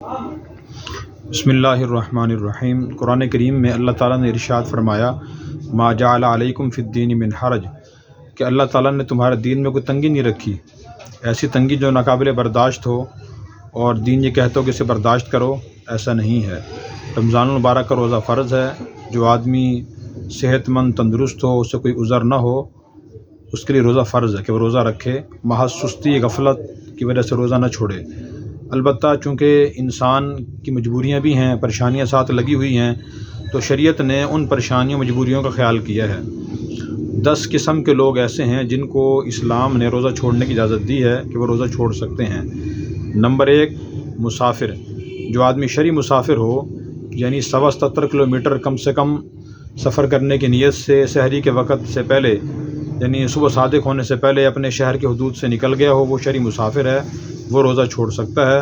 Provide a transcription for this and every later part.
بسم اللہ الرحمن الرحیم۔ قرآن کریم میں اللہ تعالیٰ نے ارشاد فرمایا ما جعل علیکم فی الدین من حرج، کہ اللہ تعالیٰ نے تمہارے دین میں کوئی تنگی نہیں رکھی، ایسی تنگی جو ناقابل برداشت ہو اور دین یہ کہتا ہو کہ اسے برداشت کرو، ایسا نہیں ہے۔ رمضان المبارک کا روزہ فرض ہے۔ جو آدمی صحت مند تندرست ہو، اسے کوئی عذر نہ ہو، اس کے لیے روزہ فرض ہے کہ وہ روزہ رکھے، محض سستی غفلت کی وجہ سے روزہ نہ چھوڑے۔ البتہ چونکہ انسان کی مجبوریاں بھی ہیں، پریشانیاں ساتھ لگی ہوئی ہیں، تو شریعت نے ان پریشانیوں مجبوریوں کا خیال کیا ہے۔ 10 قسم کے لوگ ایسے ہیں جن کو اسلام نے روزہ چھوڑنے کی اجازت دی ہے کہ وہ روزہ چھوڑ سکتے ہیں۔ نمبر 1، مسافر۔ جو آدمی شرعی مسافر ہو، یعنی 77 کلومیٹر کم سے کم سفر کرنے کی نیت سے سحری کے وقت سے پہلے، یعنی صبح صادق ہونے سے پہلے اپنے شہر کے حدود سے نکل گیا ہو، وہ شرعی مسافر ہے، وہ روزہ چھوڑ سکتا ہے۔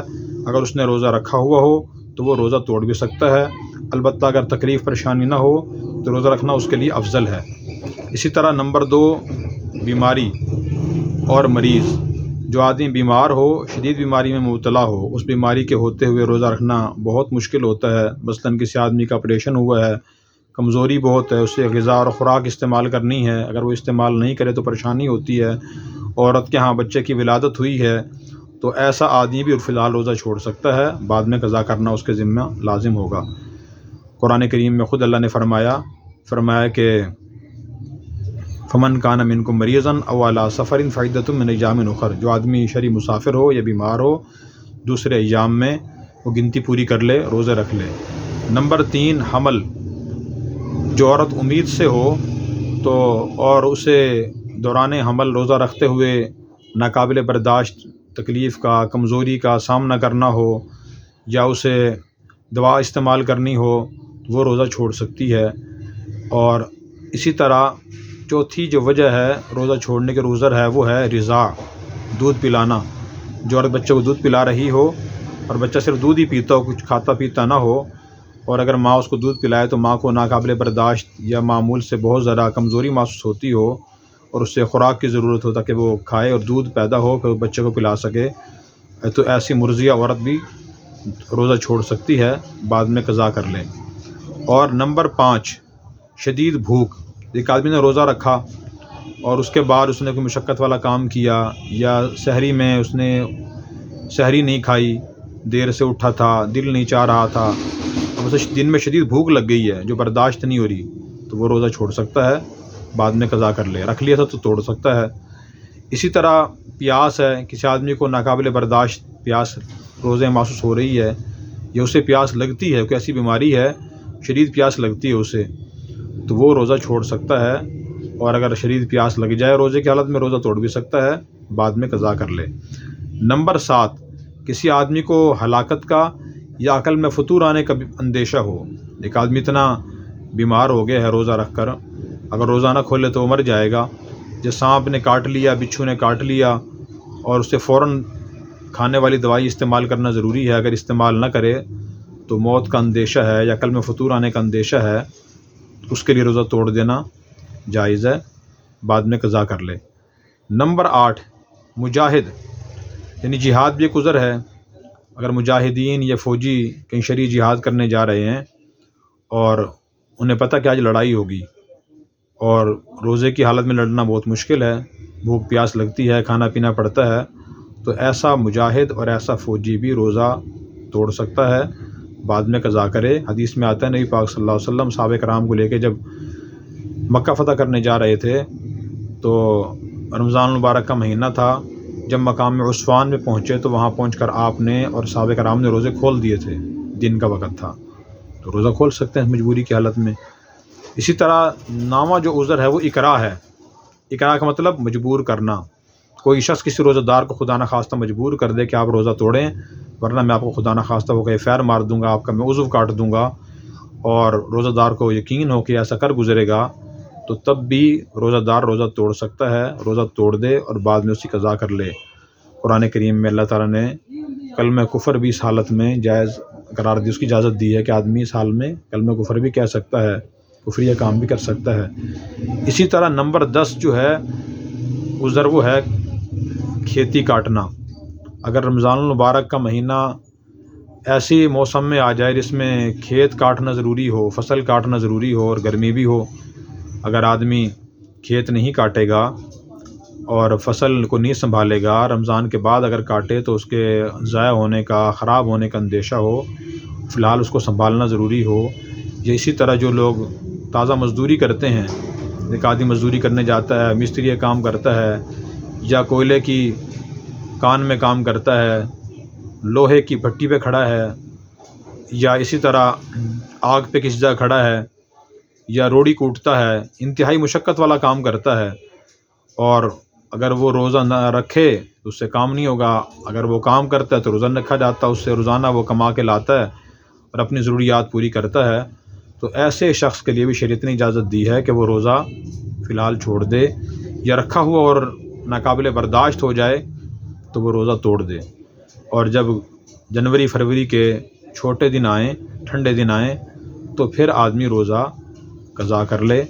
اگر اس نے روزہ رکھا ہوا ہو تو وہ روزہ توڑ بھی سکتا ہے، البتہ اگر تکلیف پریشانی نہ ہو تو روزہ رکھنا اس کے لیے افضل ہے۔ اسی طرح نمبر 2، بیماری اور مریض۔ جو آدمی بیمار ہو، شدید بیماری میں مبتلا ہو، اس بیماری کے ہوتے ہوئے روزہ رکھنا بہت مشکل ہوتا ہے۔ مثلاً کسی آدمی کا آپریشن ہوا ہے، کمزوری بہت ہے، اسے غذا اور خوراک استعمال کرنی ہے، اگر وہ استعمال نہیں کرے تو پریشانی ہوتی ہے۔ عورت کے ہاں بچے کی ولادت ہوئی ہے تو ایسا آدمی بھی فی الحال روزہ چھوڑ سکتا ہے، بعد میں قضا کرنا اس کے ذمہ لازم ہوگا۔ قرآن کریم میں خود اللہ نے فرمایا کہ فمن کان منکم مریضا او علی سفر فعدۃ من ایام اخر۔ جو آدمی شرعی مسافر ہو یا بیمار ہو، دوسرے ایام میں وہ گنتی پوری کر لے، روزے رکھ لے۔ نمبر 3، حمل۔ جو عورت امید سے ہو تو اور اسے دوران حمل روزہ رکھتے ہوئے ناقابل برداشت تکلیف کا، کمزوری کا سامنا کرنا ہو، یا اسے دوا استعمال کرنی ہو، وہ روزہ چھوڑ سکتی ہے۔ اور اسی طرح چوتھی جو وجہ ہے روزہ چھوڑنے کے عذر ہے، وہ ہے رضاع، دودھ پلانا۔ جو عورت بچے کو دودھ پلا رہی ہو اور بچہ صرف دودھ ہی پیتا ہو، کچھ کھاتا پیتا نہ ہو، اور اگر ماں اس کو دودھ پلائے تو ماں کو ناقابل برداشت یا معمول سے بہت زیادہ کمزوری محسوس ہوتی ہو اور اسے خوراک کی ضرورت ہو تاکہ وہ کھائے اور دودھ پیدا ہو کہ وہ بچے کو پلا سکے، تو ایسی مرضیہ عورت بھی روزہ چھوڑ سکتی ہے، بعد میں قضا کر لے۔ اور نمبر 5، شدید بھوک۔ ایک آدمی نے روزہ رکھا اور اس کے بعد اس نے کوئی مشقت والا کام کیا، یا سحری میں اس نے سحری نہیں کھائی، دیر سے اٹھا تھا، دل نہیں چاہ رہا تھا، اب اسے دن میں شدید بھوک لگ گئی ہے جو برداشت نہیں ہو رہی، تو وہ روزہ چھوڑ سکتا ہے، بعد میں قضا کر لے۔ رکھ لیا تھا تو توڑ سکتا ہے۔ اسی طرح پیاس ہے، کسی آدمی کو ناقابل برداشت پیاس روزے محسوس ہو رہی ہے، یا اسے پیاس لگتی ہے، کوئی ایسی بیماری ہے شدید پیاس لگتی ہے اسے، تو وہ روزہ چھوڑ سکتا ہے، اور اگر شدید پیاس لگ جائے روزے کی حالت میں، روزہ توڑ بھی سکتا ہے، بعد میں قضا کر لے۔ نمبر 7، کسی آدمی کو ہلاکت کا یا عقل میں فطور آنے کا اندیشہ ہو۔ ایک آدمی اتنا بیمار ہو گیا ہے روزہ رکھ کر، اگر روزہ نہ کھولے تو وہ مر جائے گا، جیسے سانپ نے کاٹ لیا، بچھو نے کاٹ لیا، اور اسے فوراً کھانے والی دوائی استعمال کرنا ضروری ہے، اگر استعمال نہ کرے تو موت کا اندیشہ ہے یا عقل میں فطور آنے کا اندیشہ ہے، اس کے لیے روزہ توڑ دینا جائز ہے، بعد میں قضا کر لے۔ نمبر 8، مجاہد، یعنی جہاد بھی ایک عذر ہے۔ اگر مجاہدین یا فوجی کہیں شرعی جہاد کرنے جا رہے ہیں اور انہیں پتہ کہ آج لڑائی ہوگی، اور روزے کی حالت میں لڑنا بہت مشکل ہے، بھوک پیاس لگتی ہے، کھانا پینا پڑتا ہے، تو ایسا مجاہد اور ایسا فوجی بھی روزہ توڑ سکتا ہے، بعد میں قضا کرے۔ حدیث میں آتا ہے نبی پاک صلی اللہ علیہ وسلم صحابہ کرام کو لے کے جب مکہ فتح کرنے جا رہے تھے تو رمضان المبارک کا مہینہ تھا، جب مقام عسفان میں پہنچے تو وہاں پہنچ کر آپ نے اور صحابہ کرام نے روزے کھول دیے تھے، دن کا وقت تھا، تو روزہ کھول سکتے ہیں مجبوری کی حالت میں۔ اسی طرح 9واں جو عذر ہے وہ اکراہ ہے۔ اکراہ کا مطلب مجبور کرنا۔ کوئی شخص کسی روزہ دار کو خدا نخواستہ مجبور کر دے کہ آپ روزہ توڑیں، ورنہ میں آپ کو خدا نخواستہ وہ کہ فیر مار دوں گا، آپ کا میں عضو کاٹ دوں گا، اور روزہ دار کو یقین ہو کہ ایسا کر گزرے گا، تو تب بھی روزہ دار روزہ توڑ سکتا ہے، روزہ توڑ دے اور بعد میں اسی قضا کر لے۔ قرآن کریم میں اللہ تعالیٰ نے کلمہ کفر بھی اس حالت میں جائز قرار دی، اس کی اجازت دی ہے کہ آدمی اس حال میں کلمہ کفر بھی کہہ سکتا ہے، کفریہ کام بھی کر سکتا ہے۔ اسی طرح نمبر 10 جو ہے عذر، وہ ہے کھیتی کاٹنا۔ اگر رمضان المبارک کا مہینہ ایسی موسم میں آ جائے جس میں کھیت کاٹنا ضروری ہو، فصل کاٹنا ضروری ہو اور گرمی بھی ہو، اگر آدمی کھیت نہیں کاٹے گا اور فصل کو نہیں سنبھالے گا، رمضان کے بعد اگر کاٹے تو اس کے ضائع ہونے کا، خراب ہونے کا اندیشہ ہو، فی الحال اس کو سنبھالنا ضروری ہو۔ یا اسی طرح جو لوگ تازہ مزدوری کرتے ہیں، ایک آدمی مزدوری کرنے جاتا ہے، مستری کا کام کرتا ہے یا کوئلے کی کان میں کام کرتا ہے، لوہے کی بھٹی پہ کھڑا ہے یا اسی طرح آگ پہ کسی جگہ کھڑا ہے یا روڑی کوٹتا ہے، انتہائی مشقت والا کام کرتا ہے، اور اگر وہ روزہ نہ رکھے تو اس سے کام نہیں ہوگا، اگر وہ کام کرتا ہے تو روزہ رکھا جاتا ہے، اس سے روزانہ وہ کما کے لاتا ہے اور اپنی ضروریات پوری کرتا ہے۔ تو ایسے شخص کے لیے بھی شریعت نے اجازت دی ہے کہ وہ روزہ فی الحال چھوڑ دے، یا رکھا ہوا اور ناقابل برداشت ہو جائے تو وہ روزہ توڑ دے۔ اور جب جنوری فروری کے چھوٹے دن آئیں، ٹھنڈے دن آئیں، تو پھر آدمی روزہ قضا کر لے۔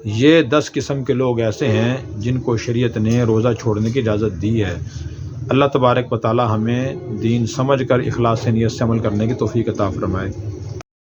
یہ 10 قسم کے لوگ ایسے ہیں جن کو شریعت نے روزہ چھوڑنے کی اجازت دی ہے۔ اللہ تبارک و تعالی ہمیں دین سمجھ کر اخلاص سے نیت سے عمل کرنے کی توفیق عطا فرمائے۔